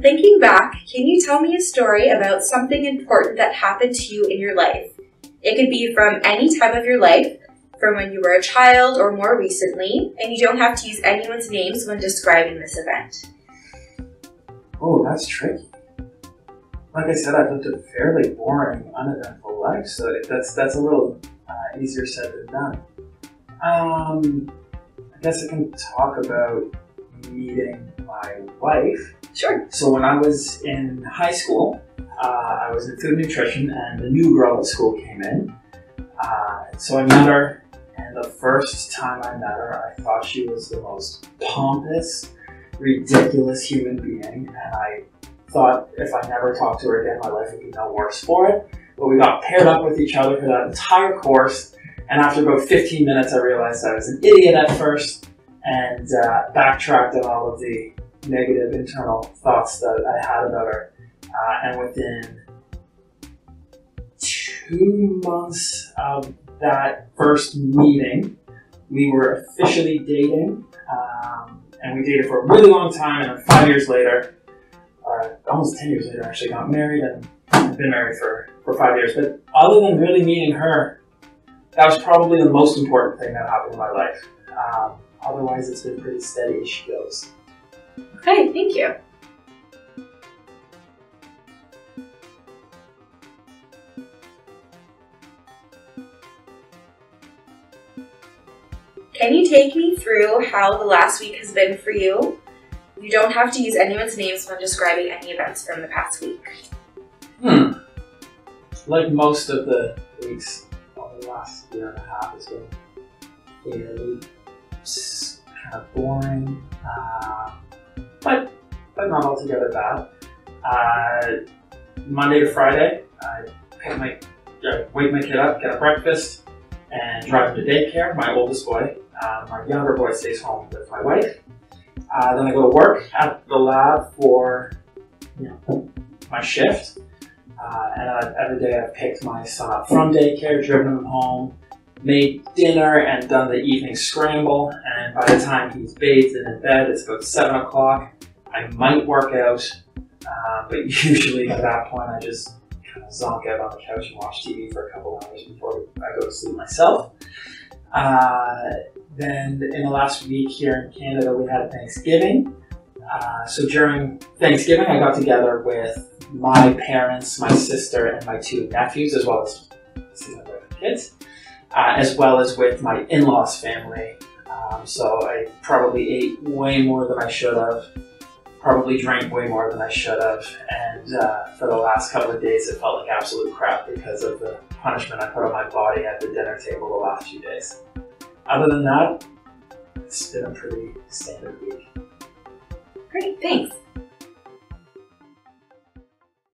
Thinking back, can you tell me a story about something important that happened to you in your life? It could be from any time of your life, from when you were a child or more recently, and you don't have to use anyone's names when describing this event. Oh, that's tricky. Like I said, I've lived a fairly boring, uneventful life, so that's a little easier said than done. I guess I can talk about meeting my wife. Sure. So when I was in high school, I was in food nutrition, and a new girl at school came in. So I met her, and the first time I met her, I thought she was the most pompous, ridiculous human being, and I thought if I never talked to her again, my life would be no worse for it. But we got paired up with each other for that entire course, and after about 15 minutes, I realized I was an idiot at first, and backtracked on all of the negative internal thoughts that I had about her. And within 2 months of that first meeting, we were officially dating, and we dated for a really long time, and then 5 years later, almost 10 years later, actually got married, and I've been married for 5 years. But other than really meeting her, that was probably the most important thing that happened in my life. Otherwise, it's been pretty steady as she goes. Okay, thank you. Can you take me through how the last week has been for you? You don't have to use anyone's names when describing any events from the past week. Like most of the weeks over the last year and a half, it's been fairly kind of boring, but not altogether bad. Monday to Friday, I wake my kid up, get a breakfast, and drive him to daycare, my oldest boy. My younger boy stays home with my wife. Then I go to work at the lab for my shift. And every day I've picked my son up from daycare, driven him home, made dinner, and done the evening scramble. And by the time he's bathed and in bed, it's about 7 o'clock. I might work out, but usually at that point I just kind of zonk out on the couch and watch TV for a couple hours before I go to sleep myself. Then in the last week here in Canada, we had Thanksgiving. So during Thanksgiving, I got together with my parents, my sister, and my 2 nephews, as well as my kids, as well as with my in-laws family. So I probably ate way more than I should have, probably drank way more than I should have, and for the last couple of days, it felt like absolute crap because of the punishment I put on my body at the dinner table the last few days. Other than that, it's been a pretty standard week. Great, thanks.